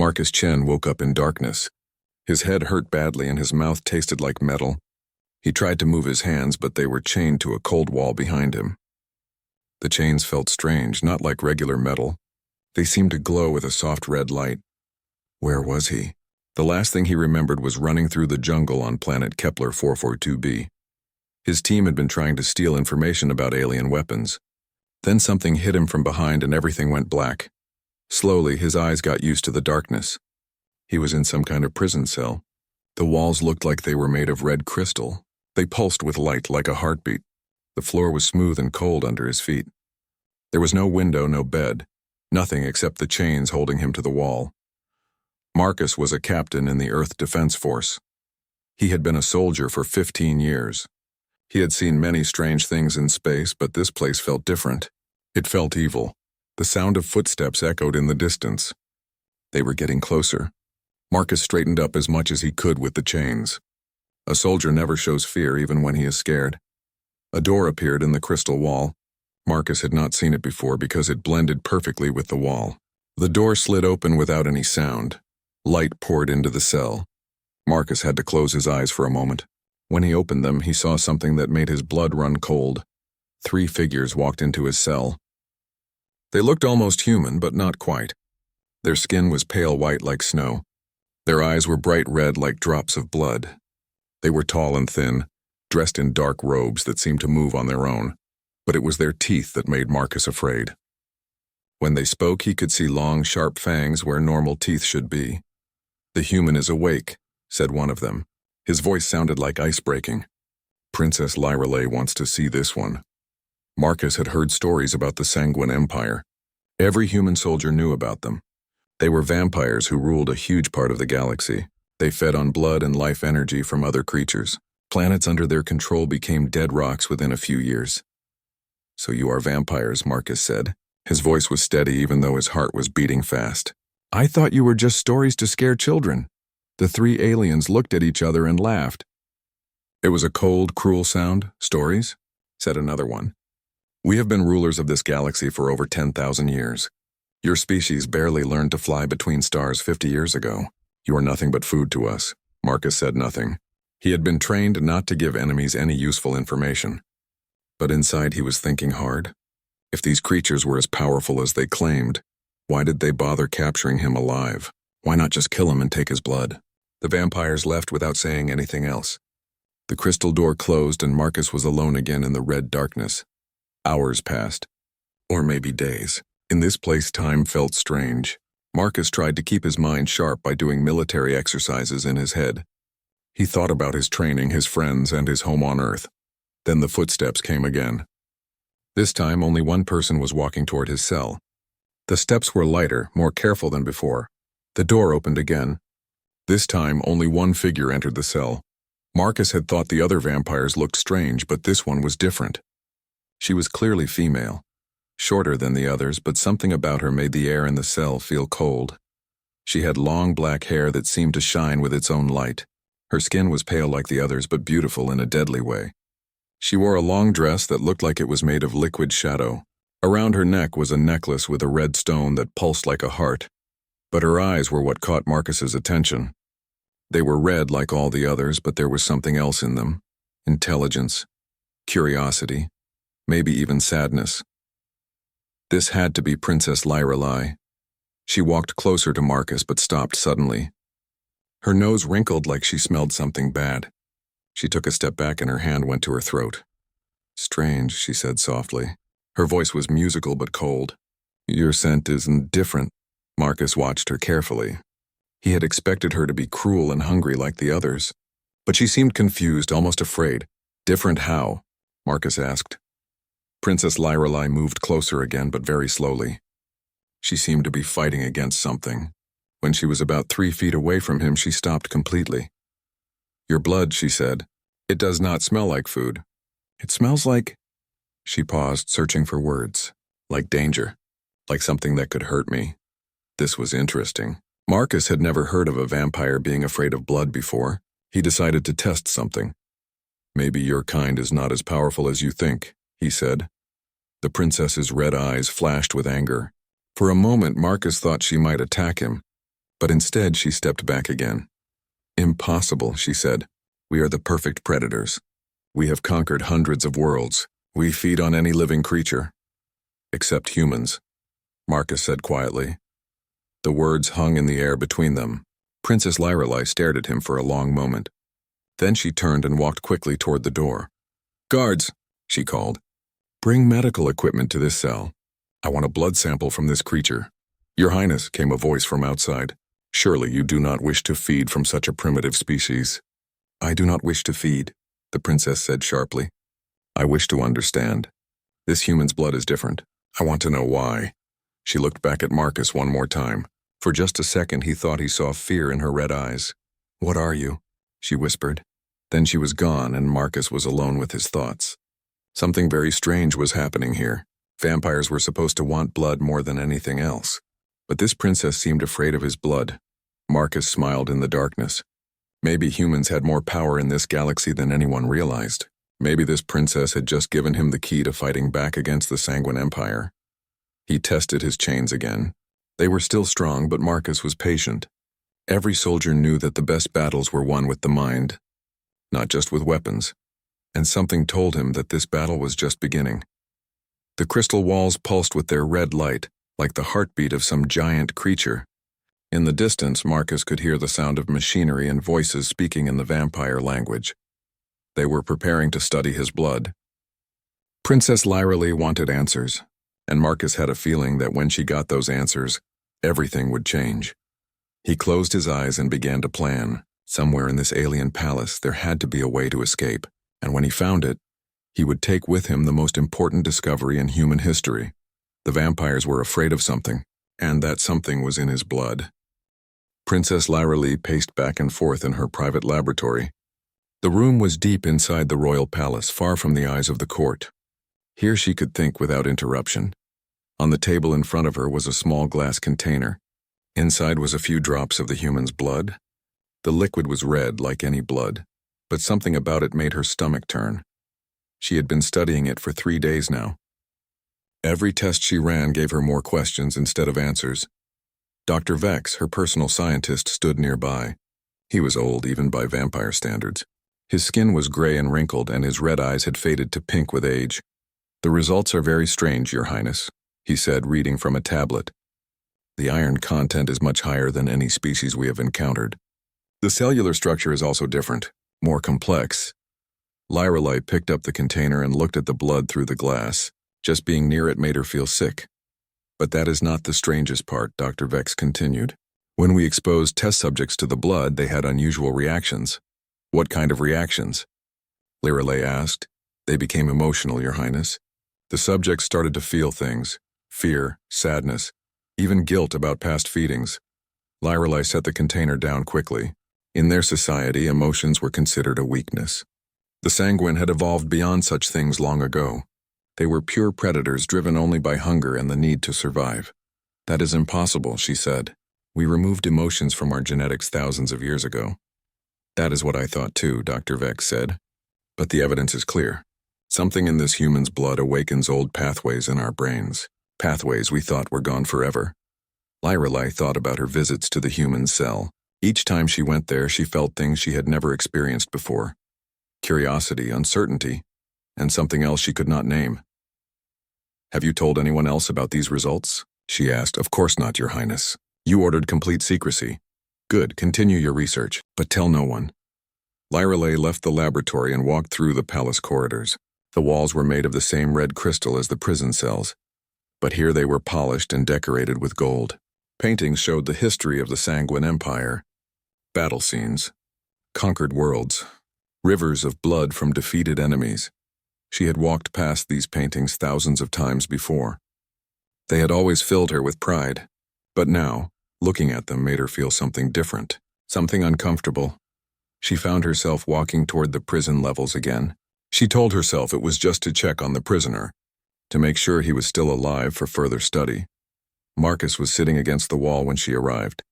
Marcus Chen woke up in darkness. His head hurt badly and his mouth tasted like metal. He tried to move his hands, but they were chained to a cold wall behind him. The chains felt strange, not like regular metal. They seemed to glow with a soft red light. Where was he? The last thing he remembered was running through the jungle on planet Kepler 442b. His team had been trying to steal information about alien weapons. Then something hit him from behind and everything went black. Slowly, his eyes got used to the darkness. He was in some kind of prison cell. The walls looked like they were made of red crystal. They pulsed with light like a heartbeat. The floor was smooth and cold under his feet. There was no window, no bed, nothing except the chains holding him to the wall. Marcus was a captain in the Earth Defense Force. He had been a soldier for 15 years. He had seen many strange things in space, but this place felt different. It felt evil. The sound of footsteps echoed in the distance. They were getting closer. Marcus straightened up as much as he could with the chains. A soldier never shows fear even when he is scared. A door appeared in the crystal wall. Marcus had not seen it before because it blended perfectly with the wall. The door slid open without any sound. Light poured into the cell. Marcus had to close his eyes for a moment. When he opened them, he saw something that made his blood run cold. 3 figures walked into his cell. They looked almost human, but not quite. Their skin was pale white like snow. Their eyes were bright red like drops of blood. They were tall and thin, dressed in dark robes that seemed to move on their own, but it was their teeth that made Marcus afraid. When they spoke, he could see long, sharp fangs where normal teeth should be. "The human is awake," said one of them. His voice sounded like ice breaking. "Princess Lyrelay wants to see this one." Marcus had heard stories about the Sanguine Empire. Every human soldier knew about them. They were vampires who ruled a huge part of the galaxy. They fed on blood and life energy from other creatures. Planets under their control became dead rocks within a few years. "So you are vampires," Marcus said. His voice was steady even though his heart was beating fast. "I thought you were just stories to scare children." The 3 aliens looked at each other and laughed. "It was a cold, cruel sound. Stories?" said another one. "We have been rulers of this galaxy for over 10,000 years. Your species barely learned to fly between stars 50 years ago. You are nothing but food to us." Marcus said nothing. He had been trained not to give enemies any useful information. But inside he was thinking hard. If these creatures were as powerful as they claimed, why did they bother capturing him alive? Why not just kill him and take his blood? The vampires left without saying anything else. The crystal door closed and Marcus was alone again in the red darkness. Hours passed. Or maybe days. In this place, time felt strange. Marcus tried to keep his mind sharp by doing military exercises in his head. He thought about his training, his friends, and his home on Earth. Then the footsteps came again. This time, only one person was walking toward his cell. The steps were lighter, more careful than before. The door opened again. This time, only one figure entered the cell. Marcus had thought the other vampires looked strange, but this one was different. She was clearly female. Shorter than the others, but something about her made the air in the cell feel cold. She had long black hair that seemed to shine with its own light. Her skin was pale like the others, but beautiful in a deadly way. She wore a long dress that looked like it was made of liquid shadow. Around her neck was a necklace with a red stone that pulsed like a heart. But her eyes were what caught Marcus's attention. They were red like all the others, but there was something else in them. Intelligence, curiosity, maybe even sadness. This had to be Princess Lyrelay. She walked closer to Marcus but stopped suddenly. Her nose wrinkled like she smelled something bad. She took a step back and her hand went to her throat. "Strange," she said softly. Her voice was musical but cold. "Your scent isn't different." Marcus watched her carefully. He had expected her to be cruel and hungry like the others. But she seemed confused, almost afraid. "Different how?" Marcus asked. Princess Lyrelay moved closer again, but very slowly. She seemed to be fighting against something. When she was about 3 feet away from him, she stopped completely. "Your blood," she said. "It does not smell like food. It smells like—" She paused, searching for words. "Like danger. Like something that could hurt me." This was interesting. Marcus had never heard of a vampire being afraid of blood before. He decided to test something. "Maybe your kind is not as powerful as you think," he said. The princess's red eyes flashed with anger. For a moment, Marcus thought she might attack him. But instead she stepped back again. "Impossible," she said. "We are the perfect predators. We have conquered hundreds of worlds. We feed on any living creature. Except humans," Marcus said quietly. The words hung in the air between them. Princess Lyrelei stared at him for a long moment. Then she turned and walked quickly toward the door. "Guards," she called. "Bring medical equipment to this cell. I want a blood sample from this creature." "Your Highness," came a voice from outside. "Surely you do not wish to feed from such a primitive species." "I do not wish to feed," the princess said sharply. "I wish to understand. This human's blood is different. I want to know why." She looked back at Marcus one more time. For just a second he thought he saw fear in her red eyes. "What are you?" she whispered. Then she was gone and Marcus was alone with his thoughts. Something very strange was happening here. Vampires were supposed to want blood more than anything else. But this princess seemed afraid of his blood. Marcus smiled in the darkness. Maybe humans had more power in this galaxy than anyone realized. Maybe this princess had just given him the key to fighting back against the Sanguine Empire. He tested his chains again. They were still strong, but Marcus was patient. Every soldier knew that the best battles were won with the mind, not just with weapons. And something told him that this battle was just beginning. The crystal walls pulsed with their red light, like the heartbeat of some giant creature. In the distance, Marcus could hear the sound of machinery and voices speaking in the vampire language. They were preparing to study his blood. Princess Lyrelei wanted answers, and Marcus had a feeling that when she got those answers, everything would change. He closed his eyes and began to plan. Somewhere in this alien palace, there had to be a way to escape, and when he found it, he would take with him the most important discovery in human history. The vampires were afraid of something, and that something was in his blood. Princess Lyrelei paced back and forth in her private laboratory. The room was deep inside the royal palace, far from the eyes of the court. Here she could think without interruption. On the table in front of her was a small glass container. Inside was a few drops of the human's blood. The liquid was red, like any blood, but something about it made her stomach turn. She had been studying it for 3 days now. Every test she ran gave her more questions instead of answers. Dr. Vex, her personal scientist, stood nearby. He was old, even by vampire standards. His skin was gray and wrinkled, and his red eyes had faded to pink with age. "The results are very strange, Your Highness," he said, reading from a tablet. "The iron content is much higher than any species we have encountered. The cellular structure is also different, more complex." Lyrelei picked up the container and looked at the blood through the glass. Just being near it made her feel sick. "But that is not the strangest part," Dr. Vex continued. "When we exposed test subjects to the blood, they had unusual reactions." "What kind of reactions?" Lyrelei asked. "They became emotional, Your Highness. The subjects started to feel things, fear, sadness, even guilt about past feedings." Lyrelei set the container down quickly. In their society, emotions were considered a weakness. The Sanguine had evolved beyond such things long ago. They were pure predators driven only by hunger and the need to survive. "That is impossible," she said. "We removed emotions from our genetics thousands of years ago." "That is what I thought too," Dr. Vex said. "But the evidence is clear. Something in this human's blood awakens old pathways in our brains, pathways we thought were gone forever." Lyrelei thought about her visits to the human cell. Each time she went there, she felt things she had never experienced before. Curiosity, uncertainty, and something else she could not name. "Have you told anyone else about these results?" she asked. "Of course not, Your Highness. You ordered complete secrecy." "Good, continue your research, but tell no one." Lyrelei left the laboratory and walked through the palace corridors. The walls were made of the same red crystal as the prison cells, but here they were polished and decorated with gold. Paintings showed the history of the Sanguine Empire. Battle scenes, conquered worlds, rivers of blood from defeated enemies. She had walked past these paintings thousands of times before. They had always filled her with pride, but now, looking at them made her feel something different, something uncomfortable. She found herself walking toward the prison levels again. She told herself it was just to check on the prisoner, to make sure he was still alive for further study. Marcus was sitting against the wall when she arrived.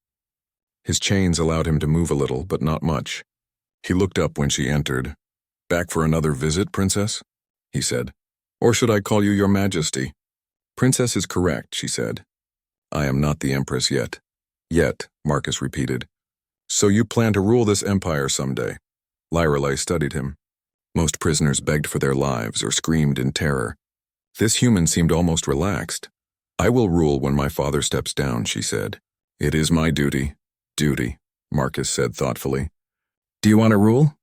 His chains allowed him to move a little, but not much. He looked up when she entered. "Back for another visit, Princess?" he said. "Or should I call you Your Majesty?" "Princess is correct," she said. "I am not the Empress yet." Yet, Marcus repeated. So you plan to rule this empire someday? Lyrelei studied him. Most prisoners begged for their lives or screamed in terror. This human seemed almost relaxed. I will rule when my father steps down, she said. It is my duty. Duty, Marcus said thoughtfully. Do you want to rule?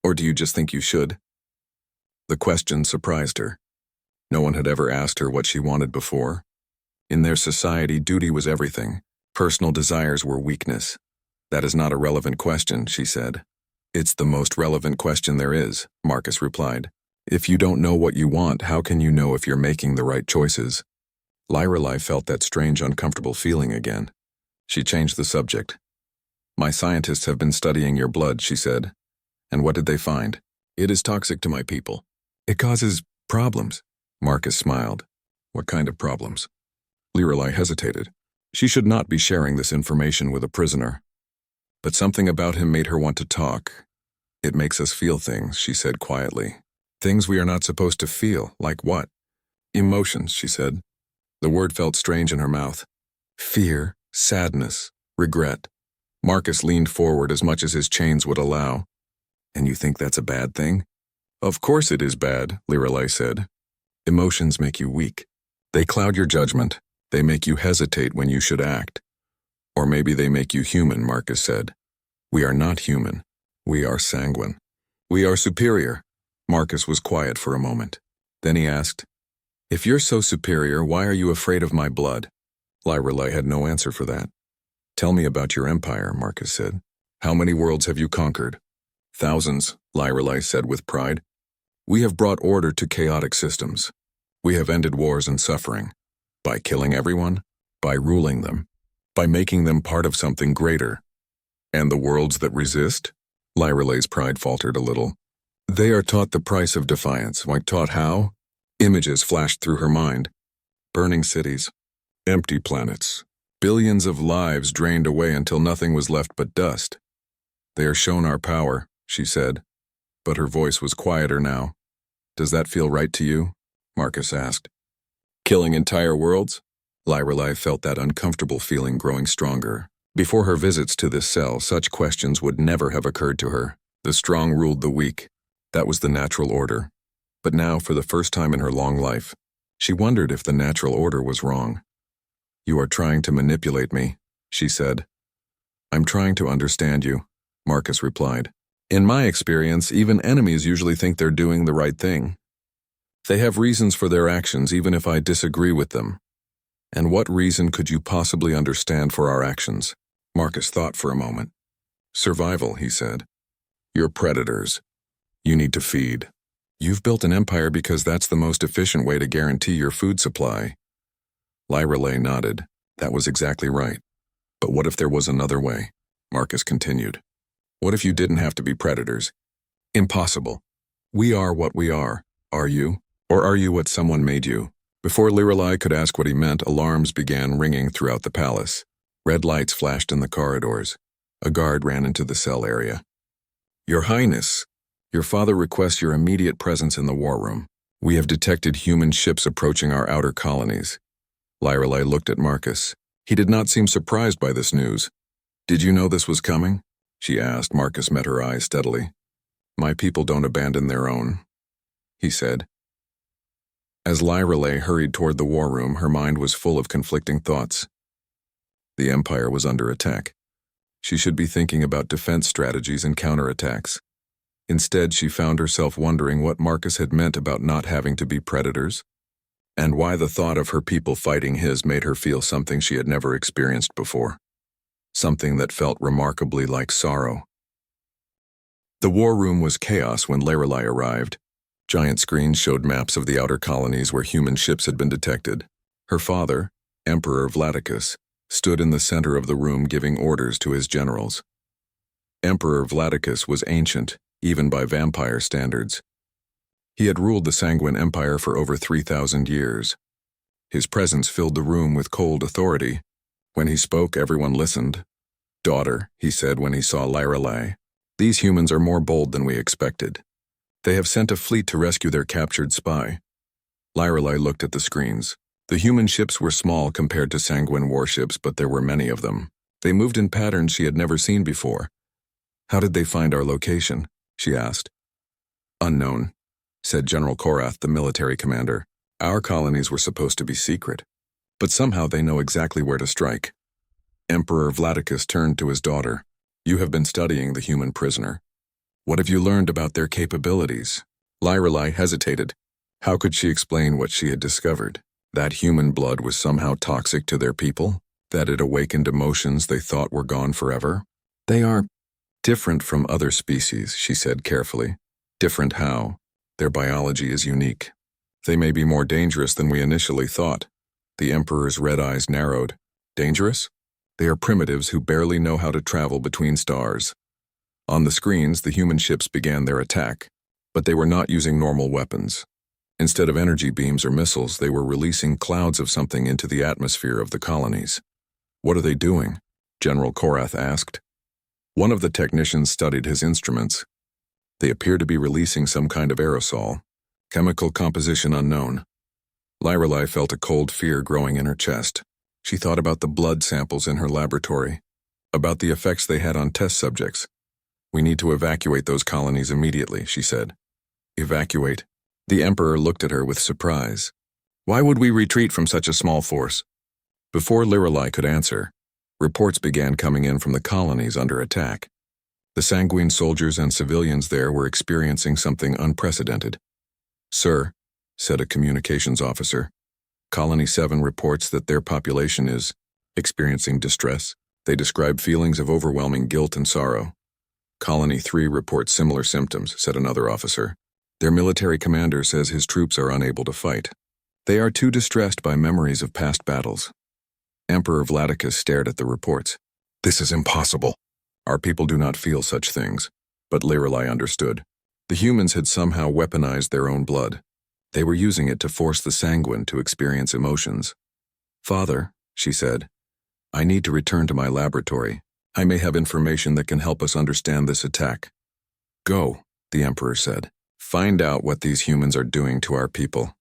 Or do you just think you should? The question surprised her. No one had ever asked her what she wanted before. In their society, duty was everything. Personal desires were weakness. That is not a relevant question, she said. It's the most relevant question there is, Marcus replied. If you don't know what you want, how can you know if you're making the right choices? Lyrelei felt that strange, uncomfortable feeling again. She changed the subject. My scientists have been studying your blood, she said. And what did they find? It is toxic to my people. It causes problems. Marcus smiled. What kind of problems? Lyrelei hesitated. She should not be sharing this information with a prisoner. But something about him made her want to talk. It makes us feel things, she said quietly. Things we are not supposed to feel, like what? Emotions, she said. The word felt strange in her mouth. Fear, sadness, regret. Marcus leaned forward as much as his chains would allow. And you think that's a bad thing? Of course it is bad, Lyrelei said. Emotions make you weak. They cloud your judgment. They make you hesitate when you should act. Or maybe they make you human, Marcus said. We are not human. We are sanguine. We are superior. Marcus was quiet for a moment. Then he asked, If you're so superior, why are you afraid of my blood? Lyrelei had no answer for that. Tell me about your empire, Marcus said. How many worlds have you conquered? Thousands, Lyrelei said with pride. We have brought order to chaotic systems. We have ended wars and suffering. By killing everyone, by ruling them, by making them part of something greater. And the worlds that resist? Lyrelei's pride faltered a little. They are taught the price of defiance. Like taught how? Images flashed through her mind. Burning cities, empty planets, billions of lives drained away until nothing was left but dust. They are shown our power, she said, but her voice was quieter now. Does that feel right to you? Marcus asked. Killing entire worlds? Lyrelei felt that uncomfortable feeling growing stronger. Before her visits to this cell, such questions would never have occurred to her. The strong ruled the weak. That was the natural order. But now, for the first time in her long life, she wondered if the natural order was wrong. You are trying to manipulate me, she said. I'm trying to understand you, Marcus replied. In my experience, even enemies usually think they're doing the right thing. They have reasons for their actions even if I disagree with them. And what reason could you possibly understand for our actions? Marcus thought for a moment. Survival, he said. You're predators. You need to feed. You've built an empire because that's the most efficient way to guarantee your food supply. Lyrelei nodded. That was exactly right. But what if there was another way? Marcus continued. What if you didn't have to be predators? Impossible. We are what we are. Are you? Or are you what someone made you? Before Lyrelei could ask what he meant, alarms began ringing throughout the palace. Red lights flashed in the corridors. A guard ran into the cell area. Your Highness, your father requests your immediate presence in the war room. We have detected human ships approaching our outer colonies. Lyrelei looked at Marcus. He did not seem surprised by this news. Did you know this was coming? She asked. Marcus met her eyes steadily. My people don't abandon their own, he said. As Lyrelei hurried toward the war room, her mind was full of conflicting thoughts. The Empire was under attack. She should be thinking about defense strategies and counterattacks. Instead, she found herself wondering what Marcus had meant about not having to be predators, and why the thought of her people fighting his made her feel something she had never experienced before. Something that felt remarkably like sorrow. The war room was chaos when Lyrelei arrived. Giant screens showed maps of the outer colonies where human ships had been detected. Her father, Emperor Vladicus, stood in the center of the room giving orders to his generals. Emperor Vladicus was ancient, even by vampire standards. He had ruled the Sanguine Empire for over 3,000 years. His presence filled the room with cold authority. When he spoke, everyone listened. Daughter, he said when he saw Lyrelei, these humans are more bold than we expected. They have sent a fleet to rescue their captured spy. Lyrelei looked at the screens. The human ships were small compared to Sanguine warships, but there were many of them. They moved in patterns she had never seen before. How did they find our location? She asked. Unknown, said General Korath, the military commander. Our colonies were supposed to be secret, but somehow they know exactly where to strike. Emperor Vladicus turned to his daughter. You have been studying the human prisoner. What have you learned about their capabilities? Lyrelai hesitated. How could she explain what she had discovered? That human blood was somehow toxic to their people? That it awakened emotions they thought were gone forever? They are different from other species, she said carefully. Different how? Their biology is unique. They may be more dangerous than we initially thought. The Emperor's red eyes narrowed. Dangerous? They are primitives who barely know how to travel between stars. On the screens, the human ships began their attack, but they were not using normal weapons. Instead of energy beams or missiles, they were releasing clouds of something into the atmosphere of the colonies. What are they doing? General Korath asked. One of the technicians studied his instruments. They appear to be releasing some kind of aerosol. Chemical composition unknown. Lyrelai felt a cold fear growing in her chest. She thought about the blood samples in her laboratory, about the effects they had on test subjects. We need to evacuate those colonies immediately, she said. Evacuate? The Emperor looked at her with surprise. Why would we retreat from such a small force? Before Lyrelai could answer, reports began coming in from the colonies under attack. The sanguine soldiers and civilians there were experiencing something unprecedented. Sir, said a communications officer, Colony 7 reports that their population is experiencing distress. They describe feelings of overwhelming guilt and sorrow. Colony 3 reports similar symptoms, said another officer. Their military commander says his troops are unable to fight. They are too distressed by memories of past battles. Emperor Vladicus stared at the reports. This is impossible. Our people do not feel such things. But Lyrelai understood. The humans had somehow weaponized their own blood. They were using it to force the sanguine to experience emotions. Father, she said, I need to return to my laboratory. I may have information that can help us understand this attack. Go, the Emperor said. Find out what these humans are doing to our people.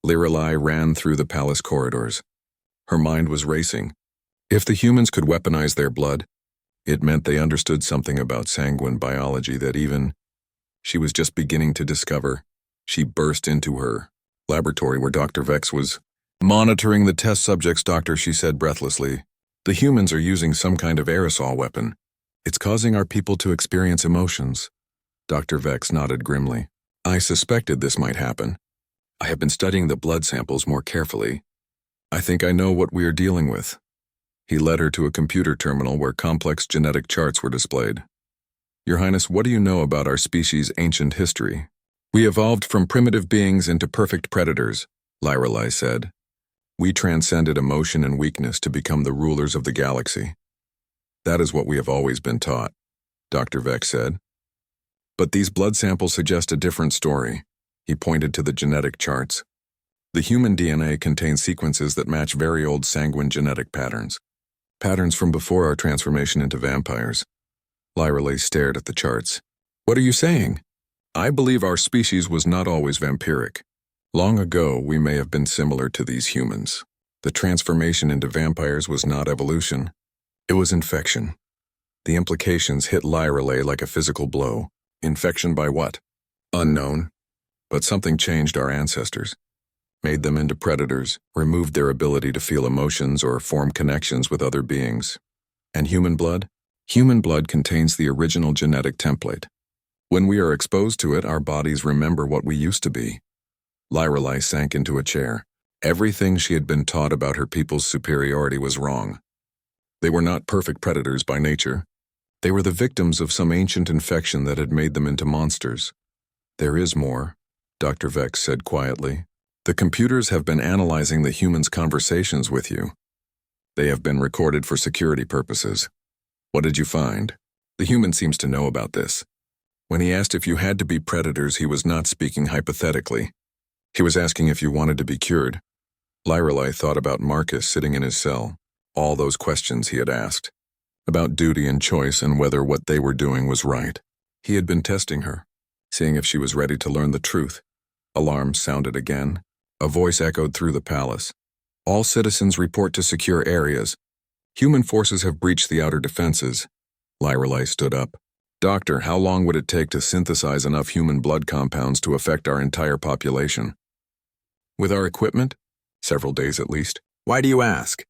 Lyrelai ran through the palace corridors. Her mind was racing. If the humans could weaponize their blood, it meant they understood something about sanguine biology that even she was just beginning to discover. She burst into her laboratory where Dr. Vex was monitoring the test subjects. Doctor, she said breathlessly, the humans are using some kind of aerosol weapon. It's causing our people to experience emotions. Dr. Vex nodded grimly. I suspected this might happen. I have been studying the blood samples more carefully. I think I know what we are dealing with. He led her to a computer terminal where complex genetic charts were displayed. Your Highness, what do you know about our species' ancient history? We evolved from primitive beings into perfect predators, Lyrelai said. We transcended emotion and weakness to become the rulers of the galaxy. That is what we have always been taught, Dr. Vex said. But these blood samples suggest a different story. He pointed to the genetic charts. The human DNA contains sequences that match very old sanguine genetic patterns. Patterns from before our transformation into vampires. Lyrelai stared at the charts. What are you saying? I believe our species was not always vampiric. Long ago, we may have been similar to these humans. The transformation into vampires was not evolution. It was infection. The implications hit Lyrelai like a physical blow. Infection by what? Unknown. But something changed our ancestors. Made them into predators, removed their ability to feel emotions or form connections with other beings. And human blood? Human blood contains the original genetic template. When we are exposed to it, our bodies remember what we used to be. Lyrelai sank into a chair. Everything she had been taught about her people's superiority was wrong. They were not perfect predators by nature. They were the victims of some ancient infection that had made them into monsters. There is more, Dr. Vex said quietly. The computers have been analyzing the humans' conversations with you. They have been recorded for security purposes. What did you find? The human seems to know about this. When he asked if you had to be predators, he was not speaking hypothetically. He was asking if you wanted to be cured. Lyrelai thought about Marcus sitting in his cell, all those questions he had asked, about duty and choice and whether what they were doing was right. He had been testing her, seeing if she was ready to learn the truth. Alarms sounded again. A voice echoed through the palace. All citizens report to secure areas. Human forces have breached the outer defenses. Lyrelei stood up. Doctor, how long would it take to synthesize enough human blood compounds to affect our entire population? With our equipment? Several days at least. Why do you ask?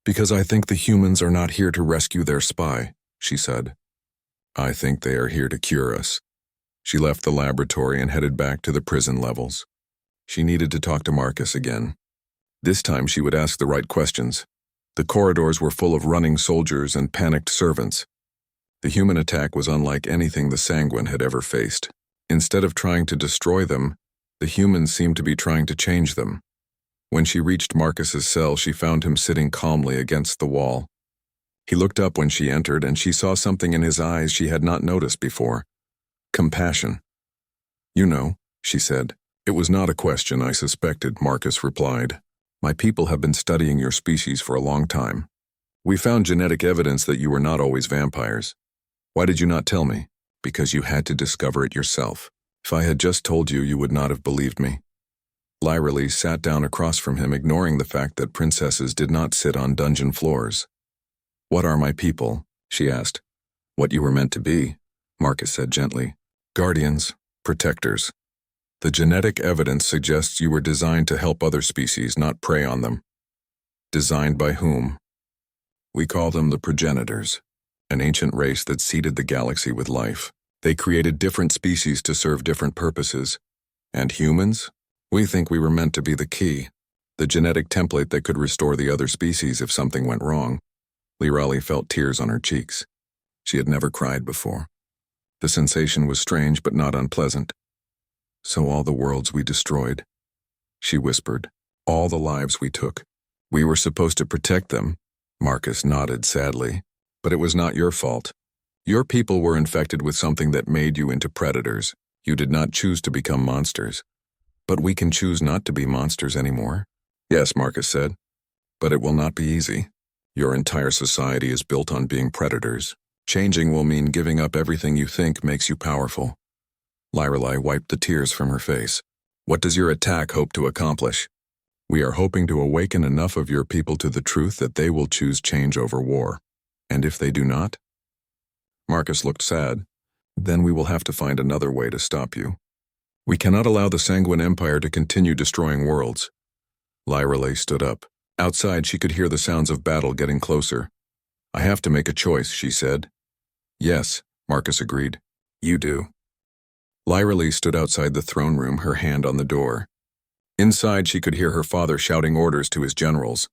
Because I think the humans are not here to rescue their spy, she said. I think they are here to cure us. She left the laboratory and headed back to the prison levels. She needed to talk to Marcus again. This time she would ask the right questions. The corridors were full of running soldiers and panicked servants. The human attack was unlike anything the Sanguine had ever faced. Instead of trying to destroy them, the humans seemed to be trying to change them. When she reached Marcus's cell, she found him sitting calmly against the wall. He looked up when she entered, and she saw something in his eyes she had not noticed before. Compassion. You know, she said. It was not a question I suspected, Marcus replied. My people have been studying your species for a long time. We found genetic evidence that you were not always vampires. Why did you not tell me? Because you had to discover it yourself. If I had just told you, you would not have believed me. Lyrelei sat down across from him, ignoring the fact that princesses did not sit on dungeon floors. What are my people? She asked. What you were meant to be, Marcus said gently. Guardians, protectors. The genetic evidence suggests you were designed to help other species, not prey on them. Designed by whom? We call them the progenitors, an ancient race that seeded the galaxy with life. They created different species to serve different purposes. And humans? We think we were meant to be the key, the genetic template that could restore the other species if something went wrong. Lyrelei felt tears on her cheeks. She had never cried before. The sensation was strange but not unpleasant. So all the worlds we destroyed, she whispered, all the lives we took. We were supposed to protect them. Marcus nodded sadly. But it was not your fault. Your people were infected with something that made you into predators. You did not choose to become monsters. But we can choose not to be monsters anymore. Yes, Marcus said. But it will not be easy. Your entire society is built on being predators. Changing will mean giving up everything you think makes you powerful. Lyrelei wiped the tears from her face. What does your attack hope to accomplish? We are hoping to awaken enough of your people to the truth that they will choose change over war. And if they do not? Marcus looked sad. Then we will have to find another way to stop you. We cannot allow the Sanguine Empire to continue destroying worlds. Lyrelei stood up. Outside, she could hear the sounds of battle getting closer. I have to make a choice, she said. Yes, Marcus agreed. You do. Lyrelei stood outside the throne room, her hand on the door. Inside, she could hear her father shouting orders to his generals.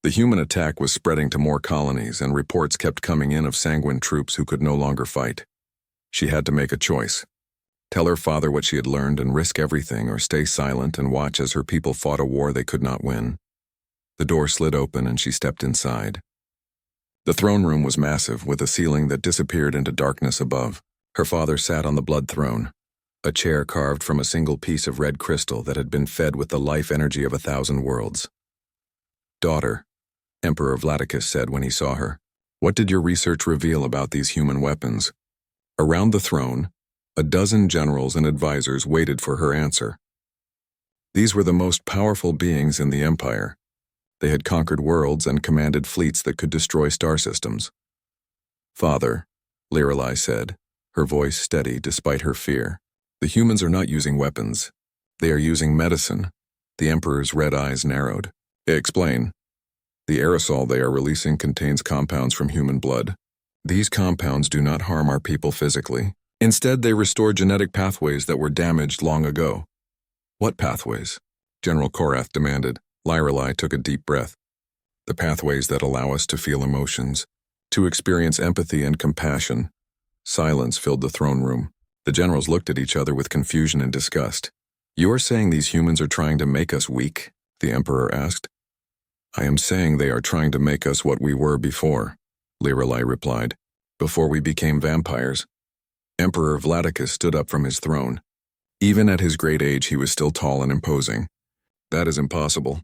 The human attack was spreading to more colonies, and reports kept coming in of Sanguine troops who could no longer fight. She had to make a choice. Tell her father what she had learned and risk everything, or stay silent and watch as her people fought a war they could not win. The door slid open and she stepped inside. The throne room was massive, with a ceiling that disappeared into darkness above. Her father sat on the blood throne, a chair carved from a single piece of red crystal that had been fed with the life energy of 1,000 worlds. Daughter, Emperor Vladicus said when he saw her, what did your research reveal about these human weapons? Around the throne, a dozen generals and advisors waited for her answer. These were the most powerful beings in the Empire. They had conquered worlds and commanded fleets that could destroy star systems. Father, Lyrelei said, her voice steady despite her fear. The humans are not using weapons. They are using medicine. The Emperor's red eyes narrowed. Explain. The aerosol they are releasing contains compounds from human blood. These compounds do not harm our people physically. Instead, they restore genetic pathways that were damaged long ago. What pathways? General Korath demanded. Lyrelei took a deep breath. The pathways that allow us to feel emotions, to experience empathy and compassion. Silence filled the throne room. The generals looked at each other with confusion and disgust. You are saying these humans are trying to make us weak? The Emperor asked. I am saying they are trying to make us what we were before, Lyrelei replied, before we became vampires. Emperor Vladicus stood up from his throne. Even at his great age, he was still tall and imposing. That is impossible.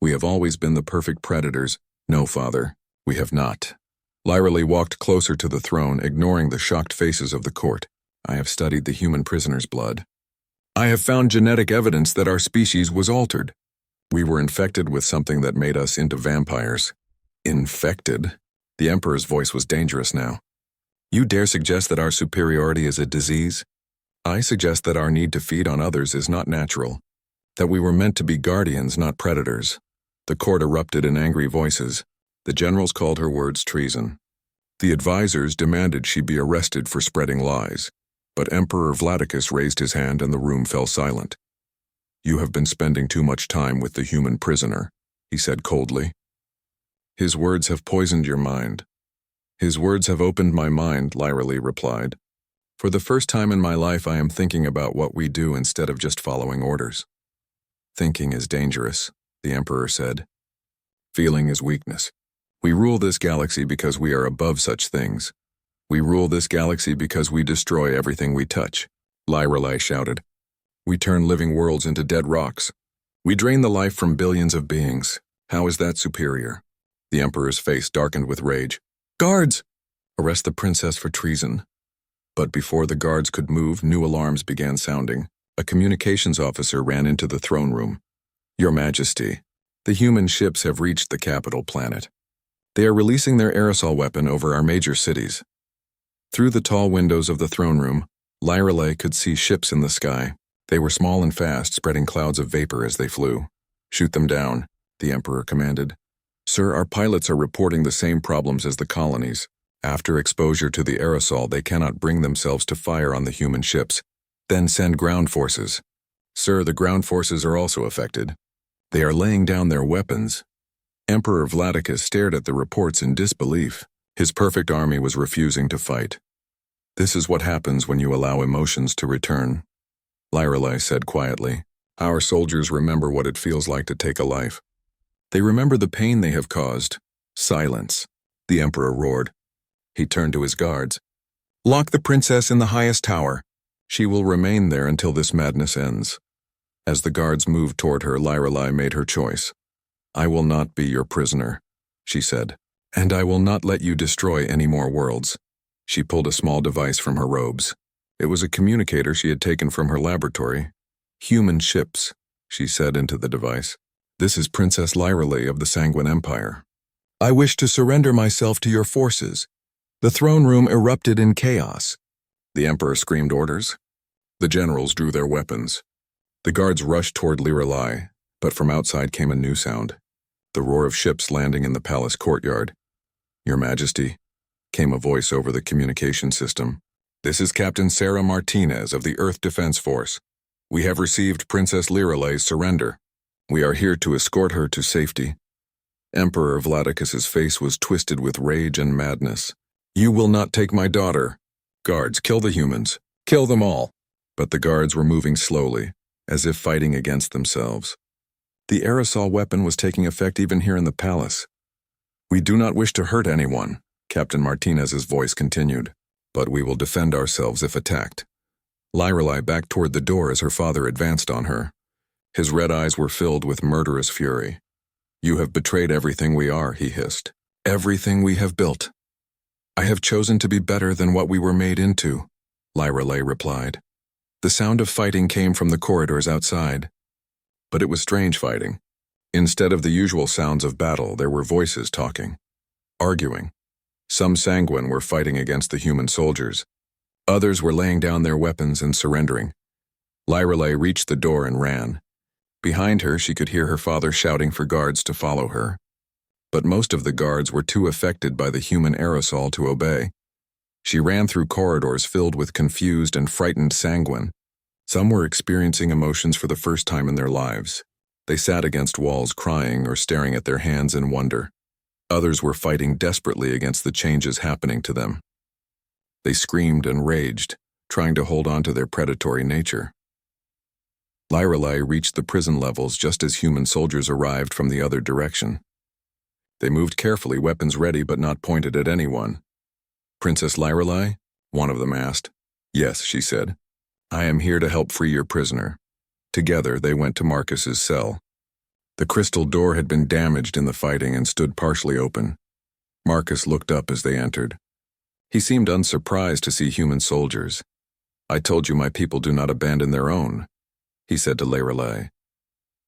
We have always been the perfect predators. No, father, we have not. Lyrelei walked closer to the throne, ignoring the shocked faces of the court. I have studied the human prisoner's blood. I have found genetic evidence that our species was altered. We were infected with something that made us into vampires. Infected? The Emperor's voice was dangerous now. You dare suggest that our superiority is a disease? I suggest that our need to feed on others is not natural, that we were meant to be guardians, not predators. The court erupted in angry voices. The generals called her words treason. The advisors demanded she be arrested for spreading lies, but Emperor Vladicus raised his hand and the room fell silent. You have been spending too much time with the human prisoner, he said coldly. His words have poisoned your mind. His words have opened my mind, Lyralee replied. For the first time in my life I am thinking about what we do instead of just following orders. Thinking is dangerous, the Emperor said. Feeling is weakness. We rule this galaxy because we are above such things. We rule this galaxy because we destroy everything we touch, Lyralee shouted. We turn living worlds into dead rocks. We drain the life from billions of beings. How is that superior? The Emperor's face darkened with rage. Guards! Arrest the princess for treason. But before the guards could move, new alarms began sounding. A communications officer ran into the throne room. Your Majesty, the human ships have reached the capital planet. They are releasing their aerosol weapon over our major cities. Through the tall windows of the throne room, Lyralee could see ships in the sky. They were small and fast, spreading clouds of vapor as they flew. Shoot them down, the Emperor commanded. Sir, our pilots are reporting the same problems as the colonies. After exposure to the aerosol, they cannot bring themselves to fire on the human ships. Then send ground forces. Sir, the ground forces are also affected. They are laying down their weapons. Emperor Vladicus stared at the reports in disbelief. His perfect army was refusing to fight. This is what happens when you allow emotions to return, Lyralee said quietly. Our soldiers remember what it feels like to take a life. They remember the pain they have caused. Silence, the Emperor roared. He turned to his guards. Lock the princess in the highest tower. She will remain there until this madness ends. As the guards moved toward her, Lyralee made her choice. I will not be your prisoner, she said, and I will not let you destroy any more worlds. She pulled a small device from her robes. It was a communicator she had taken from her laboratory. Human ships, she said into the device. This is Princess Lyralee of the Sanguine Empire. I wish to surrender myself to your forces. The throne room erupted in chaos. The Emperor screamed orders. The generals drew their weapons. The guards rushed toward Lyralee, but from outside came a new sound. The roar of ships landing in the palace courtyard. Your Majesty, came a voice over the communication system. This is Captain Sarah Martinez of the Earth Defense Force. We have received Princess Lyralee's surrender. We are here to escort her to safety. Emperor Vladicus's face was twisted with rage and madness. You will not take my daughter. Guards, kill the humans. Kill them all. But the guards were moving slowly, as if fighting against themselves. The aerosol weapon was taking effect even here in the palace. We do not wish to hurt anyone, Captain Martinez's voice continued, but we will defend ourselves if attacked. Lyralee backed toward the door as her father advanced on her. His red eyes were filled with murderous fury. You have betrayed everything we are, he hissed. Everything we have built. I have chosen to be better than what we were made into, Lyralee replied. The sound of fighting came from the corridors outside. But it was strange fighting. Instead of the usual sounds of battle, there were voices talking, arguing. Some sanguine were fighting against the human soldiers. Others were laying down their weapons and surrendering. Lyralee reached the door and ran. Behind her, she could hear her father shouting for guards to follow her. But most of the guards were too affected by the human aerosol to obey. She ran through corridors filled with confused and frightened sanguine. Some were experiencing emotions for the first time in their lives. They sat against walls crying or staring at their hands in wonder. Others were fighting desperately against the changes happening to them. They screamed and raged, trying to hold on to their predatory nature. Lyralee reached the prison levels just as human soldiers arrived from the other direction. They moved carefully, weapons ready but not pointed at anyone. Princess Lyralee? One of them asked. Yes, she said. I am here to help free your prisoner. Together, they went to Marcus's cell. The crystal door had been damaged in the fighting and stood partially open. Marcus looked up as they entered. He seemed unsurprised to see human soldiers. I told you my people do not abandon their own, he said to Lyralee.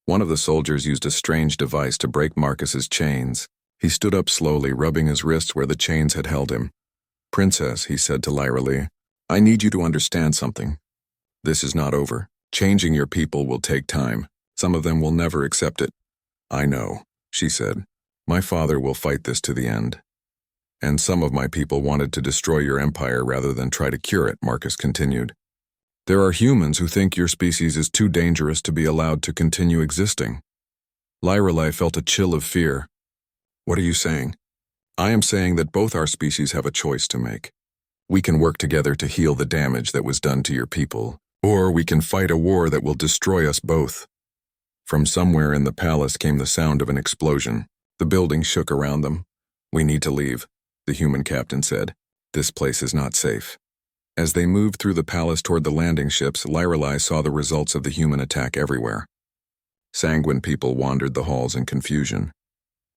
One of the soldiers used a strange device to break Marcus's chains. He stood up slowly, rubbing his wrists where the chains had held him. "Princess," he said to Lyra Lee, "I need you to understand something. This is not over. Changing your people will take time. Some of them will never accept it." "I know," she said. "My father will fight this to the end. And some of my people wanted to destroy your empire rather than try to cure it," Marcus continued. "There are humans who think your species is too dangerous to be allowed to continue existing." Lyra felt a chill of fear. "What are you saying?" "I am saying that both our species have a choice to make. We can work together to heal the damage that was done to your people, or we can fight a war that will destroy us both." From somewhere in the palace came the sound of an explosion. The building shook around them. "We need to leave," the human captain said. "This place is not safe." As they moved through the palace toward the landing ships, Lyra saw the results of the human attack everywhere. Sanguine people wandered the halls in confusion.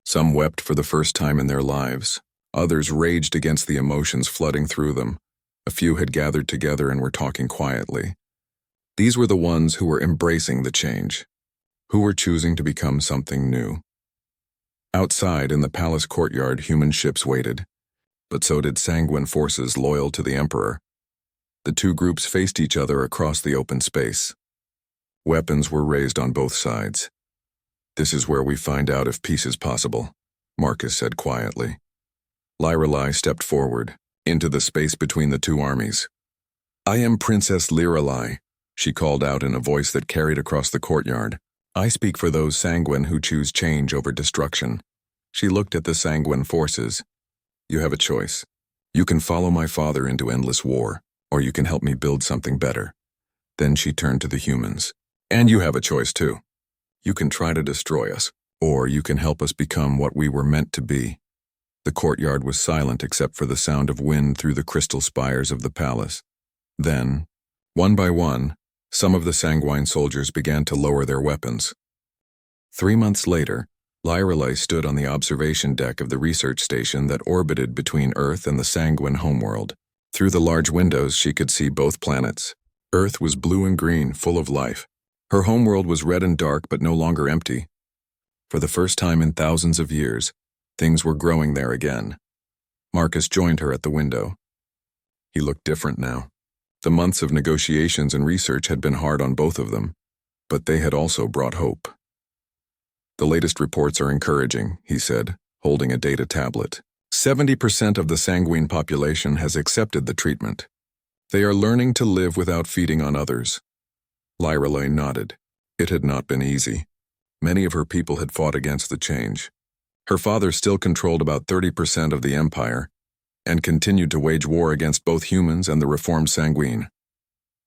Some wept for the first time in their lives. Others raged against the emotions flooding through them. A few had gathered together and were talking quietly. These were the ones who were embracing the change, who were choosing to become something new. Outside, in the palace courtyard, human ships waited, but so did sanguine forces loyal to the Emperor. The two groups faced each other across the open space. Weapons were raised on both sides. "This is where we find out if peace is possible," Marcus said quietly. Lyra stepped forward, into the space between the two armies. "I am Princess Lyra," she called out in a voice that carried across the courtyard. "I speak for those sanguine who choose change over destruction." She looked at the sanguine forces. "You have a choice. You can follow my father into endless war, or you can help me build something better." Then she turned to the humans. "And you have a choice too. You can try to destroy us, or you can help us become what we were meant to be." The courtyard was silent except for the sound of wind through the crystal spires of the palace. Then, one by one, some of the sanguine soldiers began to lower their weapons. 3 months later, Lyra stood on the observation deck of the research station that orbited between Earth and the sanguine homeworld. Through the large windows, she could see both planets. Earth was blue and green, full of life. Her homeworld was red and dark, but no longer empty. For the first time in thousands of years, things were growing there again. Marcus joined her at the window. He looked different now. The months of negotiations and research had been hard on both of them, but they had also brought hope. "The latest reports are encouraging," he said, holding a data tablet. 70% of the sanguine population has accepted the treatment. They are learning to live without feeding on others. Lyra nodded. It had not been easy. Many of her people had fought against the change. Her father still controlled about 30% of the empire, and continued to wage war against both humans and the reformed sanguine.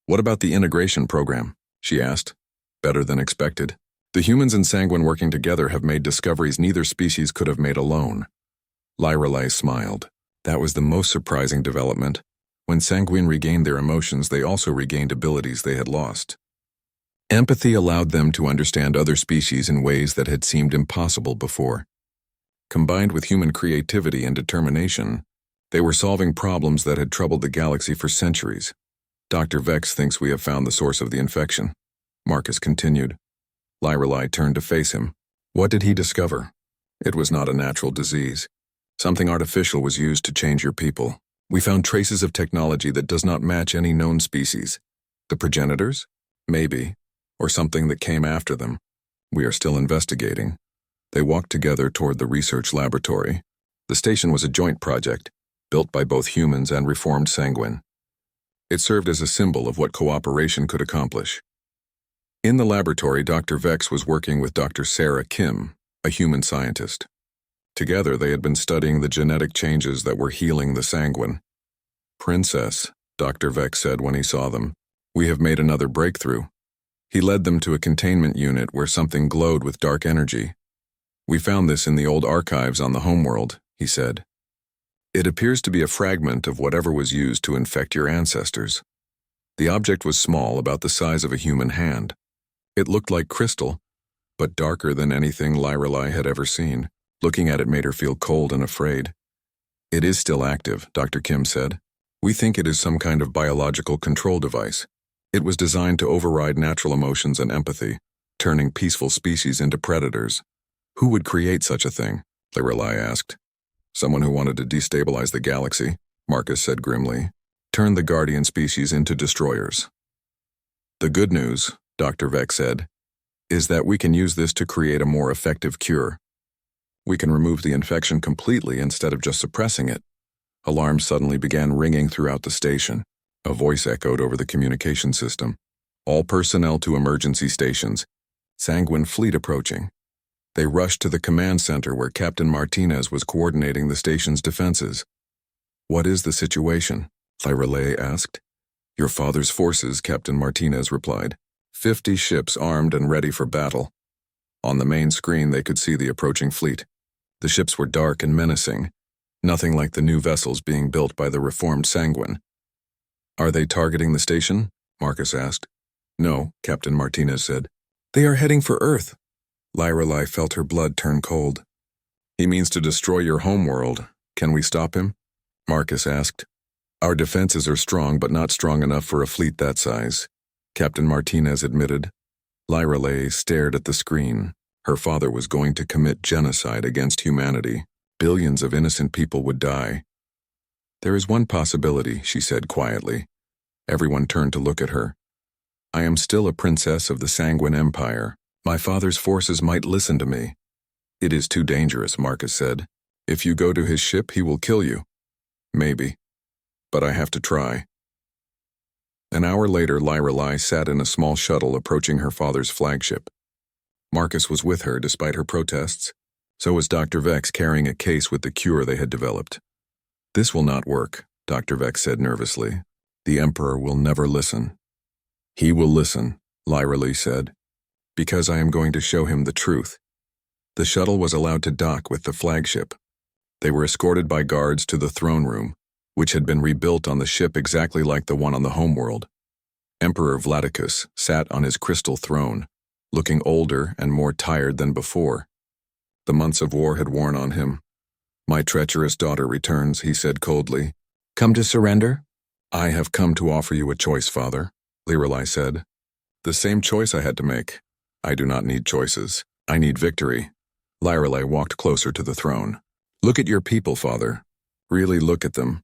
"What about the integration program?" she asked. "Better than expected. The humans and sanguine working together have made discoveries neither species could have made alone." Lyra smiled. That was the most surprising development. When sanguine regained their emotions, they also regained abilities they had lost. Empathy allowed them to understand other species in ways that had seemed impossible before. Combined with human creativity and determination, they were solving problems that had troubled the galaxy for centuries. "Dr. Vex thinks we have found the source of the infection," Marcus continued. Lyra turned to face him. "What did he discover?" "It was not a natural disease. Something artificial was used to change your people. We found traces of technology that does not match any known species. The progenitors? Maybe. Or something that came after them. We are still investigating." They walked together toward the research laboratory. The station was a joint project, built by both humans and reformed sanguine. It served as a symbol of what cooperation could accomplish. In the laboratory, Dr. Vex was working with Dr. Sarah Kim, a human scientist. Together, they had been studying the genetic changes that were healing the sanguine. "Princess," Dr. Vex said when he saw them, "we have made another breakthrough." He led them to a containment unit where something glowed with dark energy. "We found this in the old archives on the homeworld," he said. "It appears to be a fragment of whatever was used to infect your ancestors." The object was small, about the size of a human hand. It looked like crystal, but darker than anything Lyra had ever seen. Looking at it made her feel cold and afraid. "It is still active," Dr. Kim said. "We think it is some kind of biological control device. It was designed to override natural emotions and empathy, turning peaceful species into predators. Who would create such a thing?" Lorelei asked. Someone who wanted to destabilize the galaxy, Marcus said grimly. Turn the Guardian species into destroyers. The good news, Dr. Vex said, is that we can use this to create a more effective cure. We can remove the infection completely instead of just suppressing it. Alarms suddenly began ringing throughout the station. A voice echoed over the communication system. All personnel to emergency stations. Sanguine fleet approaching. They rushed to the command center where Captain Martinez was coordinating the station's defenses. What is the situation? Lorelei asked. Your father's forces, Captain Martinez replied. 50 ships armed and ready for battle. On the main screen they could see the approaching fleet. The ships were dark and menacing, nothing like the new vessels being built by the reformed Sanguine. Are they targeting the station? Marcus asked. No, Captain Martinez said. They are heading for Earth. Lorelei felt her blood turn cold. He means to destroy your homeworld. Can we stop him? Marcus asked. Our defenses are strong, but not strong enough for a fleet that size, Captain Martinez admitted. Lorelei stared at the screen. Her father was going to commit genocide against humanity. Billions of innocent people would die. There is one possibility, she said quietly. Everyone turned to look at her. I am still a princess of the Sanguine Empire. My father's forces might listen to me. It is too dangerous, Marcus said. If you go to his ship, he will kill you. Maybe. But I have to try. An hour later, Lorelei sat in a small shuttle approaching her father's flagship. Marcus was with her despite her protests. So was Dr. Vex carrying a case with the cure they had developed. This will not work, Dr. Vex said nervously. The Emperor will never listen. He will listen, Lorelei said, because I am going to show him the truth. The shuttle was allowed to dock with the flagship. They were escorted by guards to the throne room, which had been rebuilt on the ship exactly like the one on the homeworld. Emperor Vladicus sat on his crystal throne, looking older and more tired than before. The months of war had worn on him. My treacherous daughter returns, he said coldly. Come to surrender? I have come to offer you a choice, father, Lorelei said. The same choice I had to make. I do not need choices. I need victory. Lorelei walked closer to the throne. Look at your people, father. Really look at them.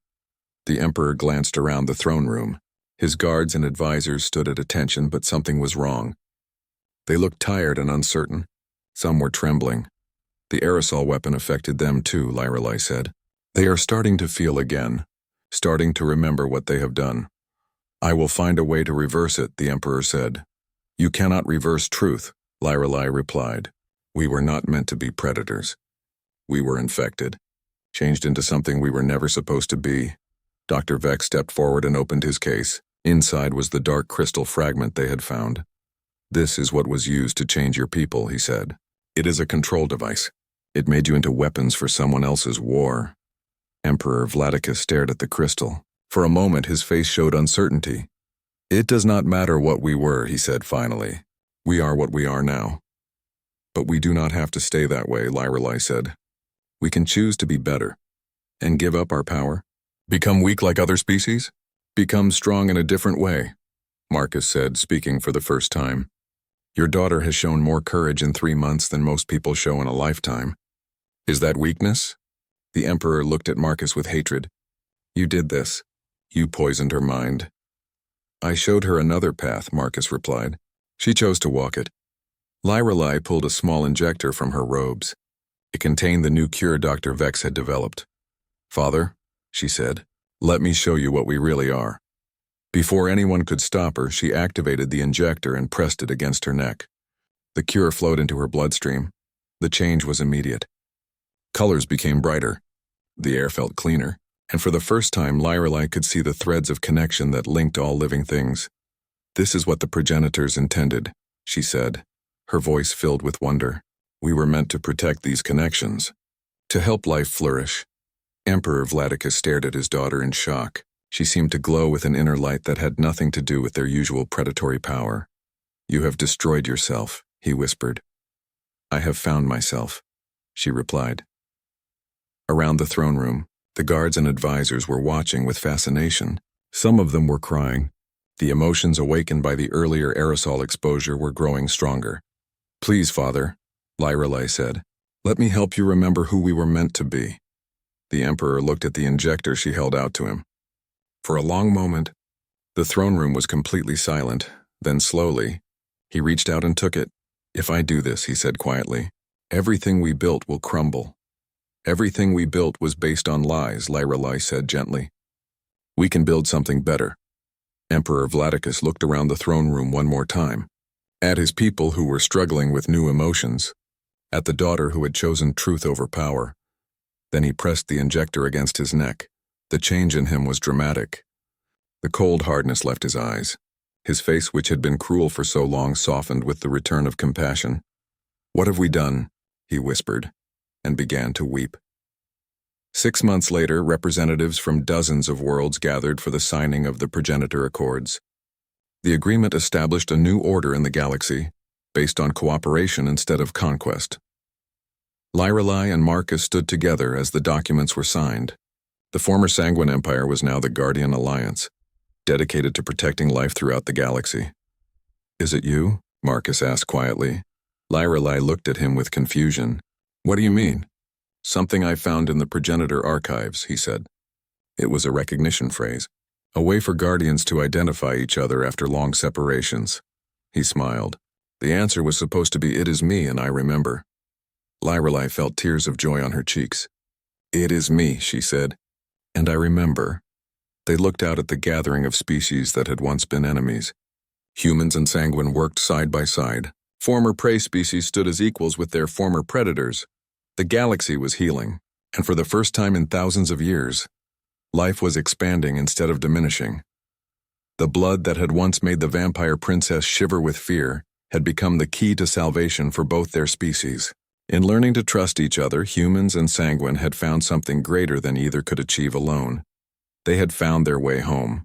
The Emperor glanced around the throne room. His guards and advisors stood at attention, but something was wrong. They looked tired and uncertain. Some were trembling. The aerosol weapon affected them too, Lorelei said. They are starting to feel again, starting to remember what they have done. I will find a way to reverse it, the Emperor said. You cannot reverse truth, Lorelei replied. We were not meant to be predators. We were infected, changed into something we were never supposed to be. Dr. Vex stepped forward and opened his case. Inside was the dark crystal fragment they had found. This is what was used to change your people, he said. It is a control device. It made you into weapons for someone else's war. Emperor Vladicus stared at the crystal. For a moment, his face showed uncertainty. It does not matter what we were, he said finally. We are what we are now. But we do not have to stay that way, Lorelei said. We can choose to be better. And give up our power. Become weak like other species? Become strong in a different way, Marcus said, speaking for the first time. Your daughter has shown more courage in 3 months than most people show in a lifetime. Is that weakness? The Emperor looked at Marcus with hatred. You did this. You poisoned her mind. I showed her another path, Marcus replied. She chose to walk it. Lorelei pulled a small injector from her robes. It contained the new cure Dr. Vex had developed. Father, she said, let me show you what we really are. Before anyone could stop her, she activated the injector and pressed it against her neck. The cure flowed into her bloodstream. The change was immediate. Colors became brighter. The air felt cleaner, and for the first time Lorelei could see the threads of connection that linked all living things. This is what the progenitors intended, she said, her voice filled with wonder. We were meant to protect these connections, to help life flourish. Emperor Vladicus stared at his daughter in shock. She seemed to glow with an inner light that had nothing to do with their usual predatory power. You have destroyed yourself, he whispered. I have found myself, she replied. Around the throne room, the guards and advisors were watching with fascination. Some of them were crying. The emotions awakened by the earlier aerosol exposure were growing stronger. Please, father, Lorelei said. Let me help you remember who we were meant to be. The Emperor looked at the injector she held out to him. For a long moment, the throne room was completely silent. Then slowly, he reached out and took it. If I do this, he said quietly, everything we built will crumble. Everything we built was based on lies, Lyrelai said gently. We can build something better. Emperor Vladicus looked around the throne room one more time, at his people who were struggling with new emotions, at the daughter who had chosen truth over power. Then he pressed the injector against his neck. The change in him was dramatic. The cold hardness left his eyes. His face, which had been cruel for so long, softened with the return of compassion. What have we done? He whispered, and began to weep. 6 months later, representatives from dozens of worlds gathered for the signing of the Progenitor Accords. The agreement established a new order in the galaxy, based on cooperation instead of conquest. Lyrelai and Marcus stood together as the documents were signed. The former Sanguine Empire was now the Guardian Alliance, dedicated to protecting life throughout the galaxy. Is it you? Marcus asked quietly. Lyrelai looked at him with confusion. What do you mean? Something I found in the Progenitor archives, he said. It was a recognition phrase, a way for Guardians to identify each other after long separations. He smiled. The answer was supposed to be, it is me and I remember. Lyrelai felt tears of joy on her cheeks. It is me, she said, and I remember. They looked out at the gathering of species that had once been enemies. Humans and Sanguine worked side by side. Former prey species stood as equals with their former predators. The galaxy was healing, and for the first time in thousands of years, life was expanding instead of diminishing. The blood that had once made the vampire princess shiver with fear had become the key to salvation for both their species. In learning to trust each other, humans and Sanguine had found something greater than either could achieve alone. They had found their way home.